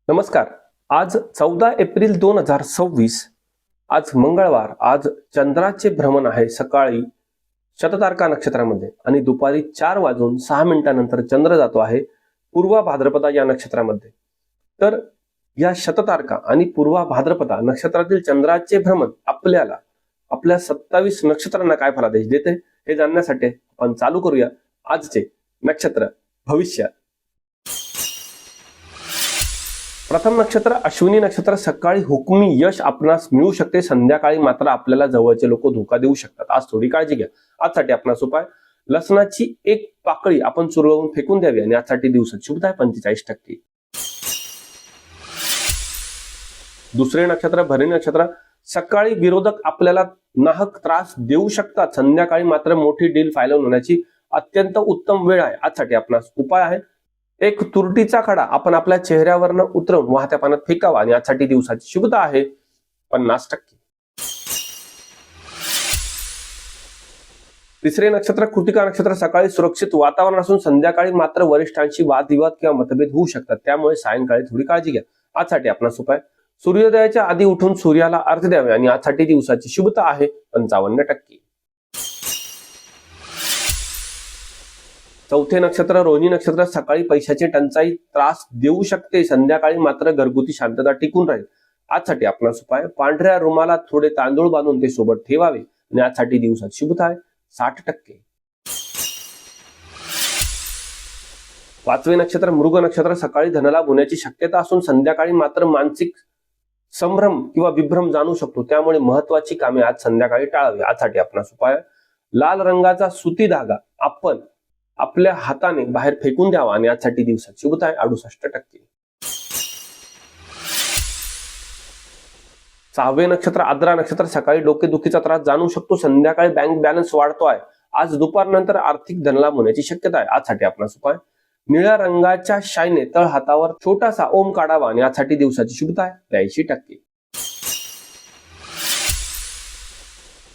नमस्कार. आज 14 एप्रिल 2026. आज मंगळवार. आज चंद्राचे भ्रमण आहे सकाळी शततारका नक्षत्रामध्ये आणि दुपारी 4:06 चंद्र जातो आहे पूर्वा भाद्रपदा या नक्षत्रामध्ये. तर या शततारका आणि पूर्वा भाद्रपदा नक्षत्रातील चंद्राचे भ्रमण आपल्याला आपल्या 27 नक्षत्रांना काय फलादेश देते हे जाणण्यासाठी आपण चालू करूया आजचे नक्षत्र भविष्य. प्रथम नक्षत्र अश्विनी नक्षत्र. सकाळी हुकमी यश आपणास मिळू शकते, संध्याकाळी मात्र आपल्याला जवळचे लोक धोका देऊ शकतात. आज थोडी काळजी घ्या. आजसाठी आपणास उपाय, लसणाची एक पाकळी आपण चुरवून फेकून द्यावी आणि आजसाठी दिवसात शुभता आहे 45%. दुसरे नक्षत्र भरणी नक्षत्र. सकाळी विरोधक आपल्याला नाहक त्रास देऊ शकतात, संध्याकाळी मात्र मोठी डील फायनल होण्याची अत्यंत उत्तम वेळ आहे. आजसाठी आपणास उपाय आहे, एक तुरटीचा खडा आपण आपल्या चेहऱ्यावरनं उतरवून वाहत्या पाण्यात फेकावा आणि आजसाठी दिवसाची शुभता आहे 50%. तिसरे नक्षत्र कृतिका नक्षत्र. सकाळी सुरक्षित वातावरण असून संध्याकाळी मात्र वरिष्ठांशी वादविवाद किंवा मतभेद होऊ शकतात, त्यामुळे सायंकाळी थोडी काळजी घ्या. आजसाठी आपणास उपाय, सूर्योदयाच्या आधी उठून सूर्याला अर्घ्य द्यावे आणि आजसाठी दिवसाची शुभता आहे 55%. चौथे नक्षत्र रोहिणी नक्षत्र. सकाळी पैशाची टंचाई त्रास देऊ शकते, संध्याकाळी मात्र घरगुती शांतता टिकून राहील. आजसाठी आपणास उपाय, पांढऱ्या रुमालात थोडे तांदूळ बांधून ते सोबत ठेवावे आणि आजसाठी दिवसात शुभता आहे 60%. पाचवे नक्षत्र मृग नक्षत्र. सकाळी धनलाभ होण्याची शक्यता असून संध्याकाळी मात्र मानसिक संभ्रम किंवा विभ्रम जाणू शकतो, त्यामुळे महत्वाची कामे आज संध्याकाळी टाळावी. आजसाठी आपणास उपाय, लाल रंगाचा सुती धागा आपण आपल्या हाताने बाहेर फेकून द्यावा आणि आजसाठी दिवसात शुभता आहे 68%. सहावे नक्षत्र आद्रा नक्षत्र. सकाळी डोकेदुखीचा त्रास जाणू शकतो, संध्याकाळी बँक बॅलन्स वाढतो आहे. आज दुपारनंतर आर्थिक धनलाभ होण्याची शक्यता आहे. आजसाठी आपणास उपाय, निळ्या रंगाच्या शाईने तळ हातावर छोटासा ओम काढावा आणि आजसाठी दिवसाची शुभता आहे 82%.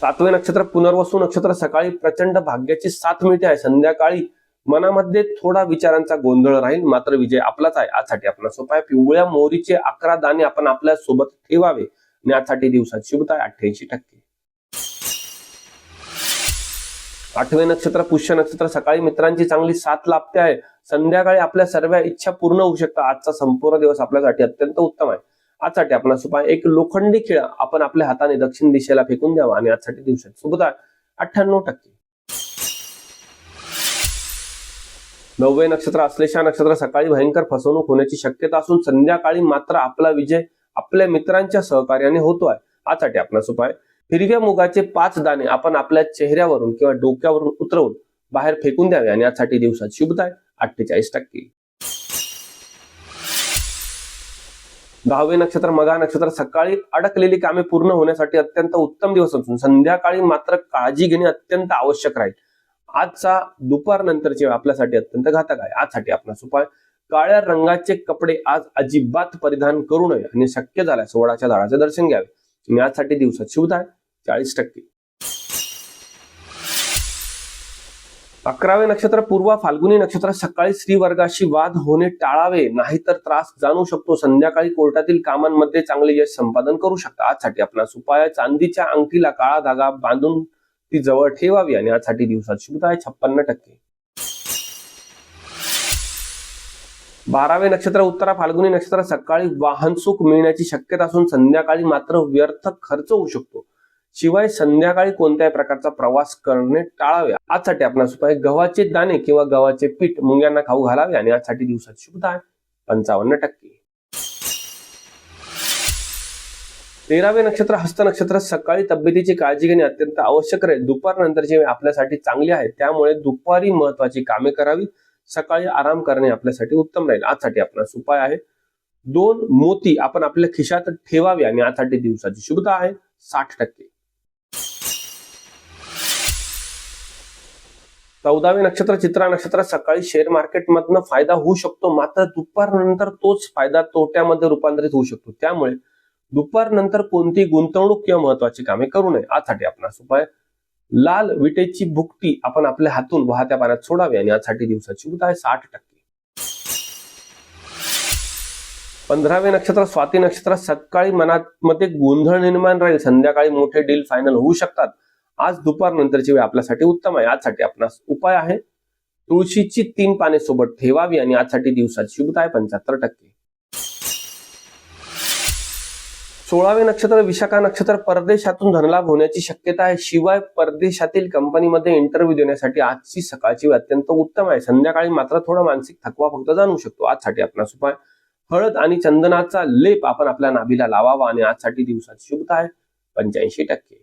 सातवे नक्षत्र पुनर्वसू नक्षत्र. सकाळी प्रचंड भाग्याची साथ मिळते आहे, संध्याकाळी मनामध्ये थोडा विचारांचा गोंधळ राहील, मात्र विजय आपलाच आहे. आजसाठी आपणास उपाय, पिवळ्या मोहरीचे 11 दाणे आपण आपल्या सोबत ठेवावे आणि आजसाठी दिवसात शुभता आहे 88%. आठवे नक्षत्र पुष्य नक्षत्र. सकाळी मित्रांची चांगली साथ लाभते आहे, संध्याकाळी आपल्या सर्व इच्छा पूर्ण होऊ शकतात. आजचा संपूर्ण दिवस आपल्यासाठी अत्यंत उत्तम आहे. आजसाठी आपणास उपाय, एक लोखंडी खिळा आपण आपल्या हाताने दक्षिण दिशेला फेकून द्यावा आणि आजसाठी दिवसात शुभता 98%. नववे नक्षत्र अश्लेषा नक्षत्र. सकाळी भयंकर फसवणूक होण्याची शक्यता असून संध्याकाळी मात्र आपला विजय आपल्या मित्रांच्या सहकार्याने होतो आहे. आजसाठी आपणास उपाय, हिरव्या मुगाचे 5 दाणे आपण आपल्या चेहऱ्यावरून किंवा डोक्यावरून उतरवून बाहेर फेकून द्यावे आणि आजसाठी दिवसात शुभता आहे 48%. 10वे नक्षत्र मघा नक्षत्र. सकाळी अडकलेली कामे पूर्ण होण्यासाठी अत्यंत उत्तम दिवस असून संध्याकाळी मात्र काळजी घेणे अत्यंत आवश्यक राहील. आजचा दुपार नंतरची वेळ आपल्यासाठी अत्यंत घातक आहे. आजसाठी आपणास उपाय, काळ्या रंगाचे कपडे आज अजिबात परिधान करू नये आणि शक्य झाल्यास वडाच्या झाडाचे दर्शन घ्यावे आणि आजसाठी दिवसात शुभता आहे 40%. 11वे नक्षत्र पूर्वा फाल्गुनी नक्षत्र. सकाळी स्त्रीवर्गाशी वाद होणे टाळावे, नाहीतर त्रास जाणू शकतो, संध्याकाळी कोर्टातील कामांमध्ये चांगले यश संपादन करू शकता. आजसाठी आपणास उपाय, चांदीच्या अंगठीला काळा धागा बांधून ती जवळ ठेवावी आणि आजसाठी दिवसात शुभता आहे 56%. 12वे नक्षत्र उत्तरा फाल्गुनी नक्षत्र. सकाळी वाहन सुख मिळण्याची शक्यता असून संध्याकाळी मात्र व्यर्थ खर्च होऊ शकतो, शिवाय संध्याकाळी कोणत्याही प्रकारचा प्रवास करणे टाळावे. आजसाठी आपणास उपाय, गव्हाचे दाणे किंवा गव्हाचे पीठ मुंग्यांना खाऊ घालावे आणि आजसाठी दिवसात शुभता आहे 55%. 13वे नक्षत्र हस्त नक्षत्र. सकाळी तब्येतीची काळजी घेणे अत्यंत आवश्यक आहे, दुपार नंतरची वेळ आपल्यासाठी चांगली आहे, त्यामुळे दुपारी महत्वाची कामे करावी, सकाळी आराम करणे आपल्यासाठी उत्तम राहील. आजसाठी आपणास उपाय आहे, 2 मोती आपण आपल्या खिशात ठेवावे आणि आजसाठी दिवसाची शुभता आहे 60%. 14वे नक्षत्र चित्रा नक्षत्र. सकाळी शेअर मार्केटमधनं फायदा होऊ शकतो, मात्र दुपारनंतर तोच फायदा तोट्यामध्ये रूपांतरित होऊ शकतो, त्यामुळे दुपारनंतर कोणती गुंतवणूक किंवा महत्वाची कामे करू नये. आजसाठी आपणास उपाय, लाल विटेची भुकटी आपण आपल्या हातून वाहत्या पाण्यात सोडावी आणि यासाठी दिवसाची शुभता आहे 60%. 15वे नक्षत्र स्वाती नक्षत्र. सकाळी मनामध्ये गोंधळ निर्माण राहील, संध्याकाळी मोठे डील फायनल होऊ शकतात. आज दुपारनंतरची वेळ आपल्यासाठी उत्तम आहे. आजसाठी आपणास उपाय आहे तुळशीची 3 पाने सोबत ठेवावी आणि आजसाठी दिवसाची शुभता आहे 75%. 16वे नक्षत्र विशाखा नक्षत्र. परदेशातून धनलाभ होण्याची शक्यता आहे. शिवाय परदेशातील कंपनीमध्ये इंटरव्ह्यू देण्यासाठी आजची सकाळची वेळ अत्यंत उत्तम आहे. संध्याकाळी मात्र थोडा मानसिक थकवा फक्त जाणवू शकतो. आजसाठी आपणास उपाय हळद आणि चंदनाचा लेप आपण आपल्या नाभीला लावावा आणि आजसाठी दिवसाची शुभता आहे 85%.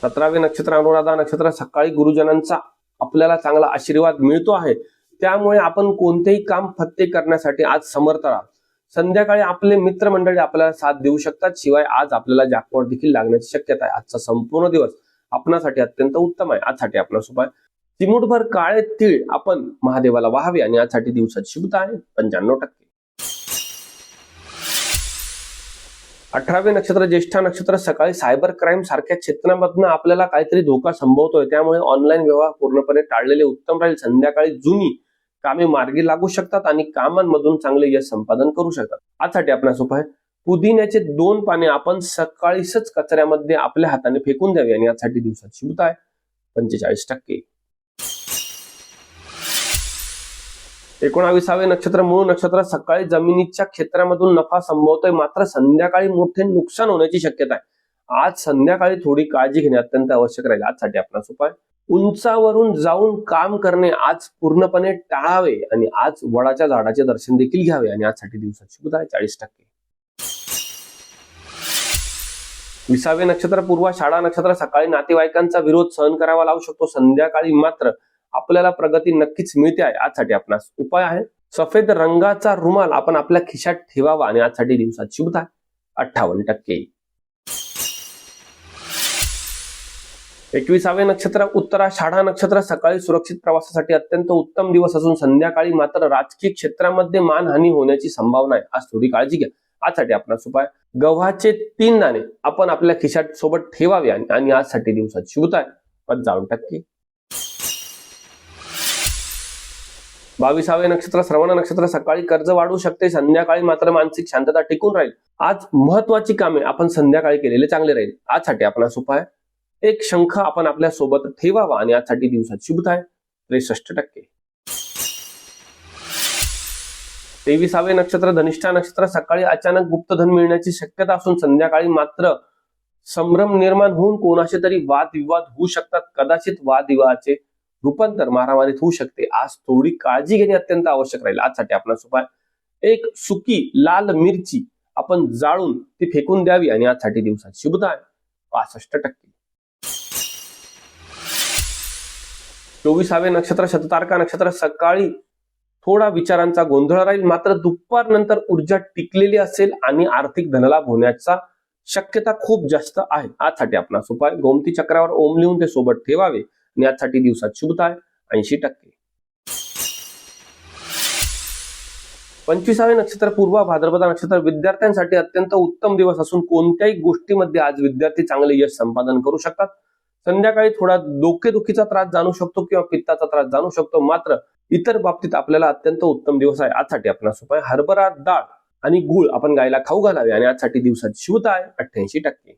17वे नक्षत्र अनुराधा नक्षत्र. सकाळी गुरुजनांचा आपल्याला चांगला आशीर्वाद मिळतो आहे, त्यामुळे आपण कोणतेही काम फत्ते करण्यासाठी आज समर्थ राहा. संध्याकाळी आपले मित्रमंडळी आपल्याला साथ देऊ शकतात. शिवाय आज आपल्याला जॅकपॉट देखील लागण्याची शक्यता आहे. आजचा संपूर्ण दिवस आपणासाठी अत्यंत उत्तम आहे. आजसाठी आपणास उपाय चिमूटभर काळे तीळ आपण महादेवाला वाहावे आणि यासाठी दिवसाची शुभता आहे 95%. 18वे नक्षत्र ज्येष्ठा नक्षत्र. सकाळी सायबर क्राईम सारख्या क्षेत्रांमधून आपल्याला काहीतरी धोका संभवतोय, त्यामुळे ऑनलाईन व्यवहार पूर्णपणे टाळलेले उत्तम राहील. संध्याकाळी जुनी कामे मार्गी लागू शकतात आणि कामांमधून चांगले यश संपादन करू शकतात. आजसाठी आपणास उपाय पुदिन्याचे 2 पाने आपण सकाळीच कचऱ्यामध्ये आपल्या हाताने फेकून द्यावी आणि यासाठी दिवसाची शुभता आहे 45%. 19वे नक्षत्र मूळ नक्षत्र. सकाळी जमिनीच्या क्षेत्रामधून नफा संभवतोय, मात्र संध्याकाळी मोठे नुकसान होण्याची शक्यता आहे. आज संध्याकाळी थोडी काळजी घेणे अत्यंत आवश्यक राहील. आजसाठी आपणास उपाय उंचावरून जाऊन काम करणे आज पूर्णपणे टाळावे आणि आज वडाच्या झाडाचे दर्शन देखील घ्यावे आणि यासाठी दिवसाची शुभता आहे 40%. 20वे नक्षत्र पूर्वाषाढा नक्षत्र. सकाळी नातेवाईकांचा विरोध सहन करावा लागू शकतो, संध्याकाळी मात्र आपल्याला प्रगती नक्कीच मिळते आहे. आजसाठी आपणास उपाय आहे सफेद रंगाचा रुमाल आपण आपल्या खिशात ठेवावा आणि आजसाठी दिवसाची शुभता आहे 58%. 21वे नक्षत्र उत्तराषाढा नक्षत्र. सकाळी सुरक्षित प्रवासासाठी अत्यंत उत्तम दिवस असून संध्याकाळी मात्र राजकीय क्षेत्रामध्ये मानहानी होण्याची संभावना आहे. आज थोडी काळजी घ्या. आजसाठी आपणास उपाय गव्हाचे 3 दाणे आपण आपल्या खिशात सोबत ठेवावे आणि आजसाठी दिवसाची शुभता आहे 55%. 22वे नक्षत्र श्रवण नक्षत्र. सकाळी कर्ज वाढू शकते, संध्याकाळी मात्र मानसिक शांतता टिकून राहील. आज महत्वाची कामे आपण संध्याकाळी केलेले चांगले राहील. आजसाठी आपणास उपाय एक शंख आपण आपल्या सोबत ठेवावा आणि यासाठी दिवसाची शुभता आहे 63%. 23वे नक्षत्र धनिष्ठा नक्षत्र. सकाळी अचानक गुप्तधन मिळण्याची शक्यता असून संध्याकाळी मात्र संभ्रम निर्माण होऊन कोणाशी तरी वादविवाद होऊ शकतात. कदाचित वादविवादाचे रूपांतर मारामारीत होऊ शकते. आज थोडी काळजी घेणे अत्यंत आवश्यक राहील. आजसाठी आपणास उपाय एक सुकी लाल मिरची आपण जाळून ती फेकून द्यावी आणि यासाठी दिवसाची शुभता आहे 65%. 24वे नक्षत्र शततारका नक्षत्र. सकाळी थोडा विचारांचा गोंधळ राहील, मात्र दुपारनंतर ऊर्जा टिकलेली असेल आणि आर्थिक धनलाभ होण्याचा शक्यता खूप जास्त आहे. आजसाठी आपणास उपाय गोमती चक्रावर ओम लिहून ते सोबत ठेवावे आणि यासाठी दिवसाची शुभता आहे 80%. 25वे नक्षत्र पूर्व भाद्रपद नक्षत्र. विद्यार्थ्यांसाठी अत्यंत उत्तम दिवस असून कोणत्याही गोष्टीमध्ये आज विद्यार्थी चांगले यश संपादन करू शकतात. संध्याकाळी थोडा डोकेदुखीचा त्रास जाणू शकतो किंवा पित्ताचा त्रास जाणू शकतो, मात्र इतर बाबतीत आपल्याला अत्यंत उत्तम दिवस आहे. आजसाठी आपणास उपाय हरभरा डाळ आणि गूळ आपण गायला खाऊ घालावे आणि आजसाठी दिवसाची शुभता आहे 88%.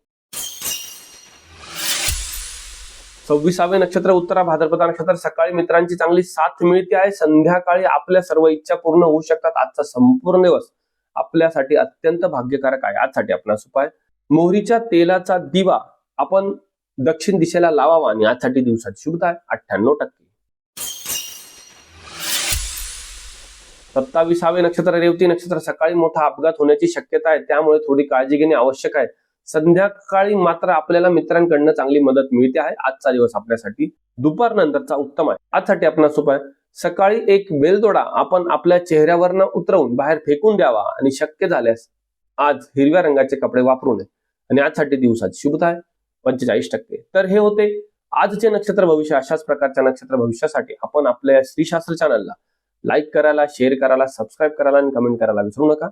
26वे नक्षत्र उत्तरा भाद्रपद नक्षत्र. सकाळी मित्रांची चांगली साथ मिळते आहे, संध्याकाळी आपल्या सर्व इच्छा पूर्ण होऊ शकतात. आजचा संपूर्ण दिवस आपल्यासाठी अत्यंत भाग्यकारक आहे. आजसाठी आपणास उपाय मोहरीच्या तेलाचा दिवा आपण दक्षिण दिशेला लावावा आणि आजसाठी दिवसाची शुभता आहे 98%. 27वे नक्षत्र रेवती नक्षत्र. सकाळी मोठा अपघात होण्याची शक्यता आहे, त्यामुळे थोडी काळजी घेणे आवश्यक आहे. संध्याकाळी मात्र आपल्याला मित्रांकडून चांगली मदत मिळते आहे. आजचा दिवस आपल्यासाठी दुपारनंतरचा उत्तम आहे. आजसाठी आपणास उपाय सकाळी एक बेलदोडा आपण आपल्या चेहऱ्यावरनं उतरवून बाहेर फेकून द्यावा आणि शक्य झाल्यास आज हिरव्या रंगाचे कपडे वापरू नये आणि आजसाठी दिवसाची शुभता आहे 45%. तर हे होते आजचे नक्षत्र भविष्य. अशाच प्रकारच्या नक्षत्र भविष्यासाठी आपण आपल्या श्रीशास्त्र चॅनलला लाईक करायला, शेअर करायला, सबस्क्राईब करायला आणि कमेंट करायला विसरू नका.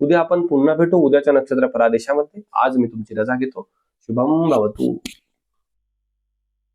उद्या आपण पुन्हा भेटू उद्याच्या नक्षत्र प्रदेशामध्ये. आज मी तुमची रजा घेतो. शुभम भवतु.